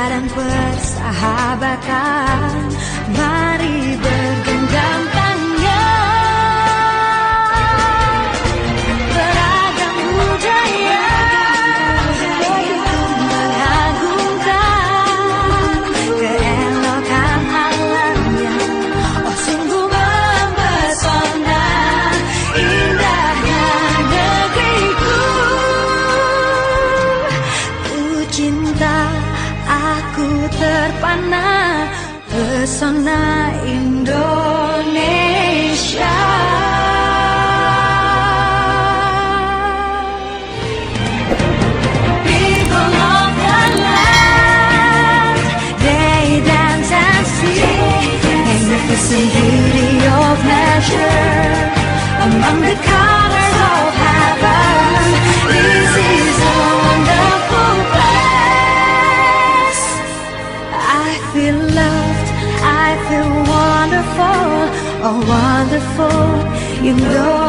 dan persahabatan. Mari bergenggam tangan, beragam budaya begitu mengagumkan keelokan alamnya. Oh sungguh mempesona indahnya negeriku. Ku cinta, aku terpana pesona Indonesia. People of the land, they dance and sing, magnificent beauty of nature among the colors of heaven. This is a wonderful place. I feel loved, I feel wonderful, oh wonderful, you know.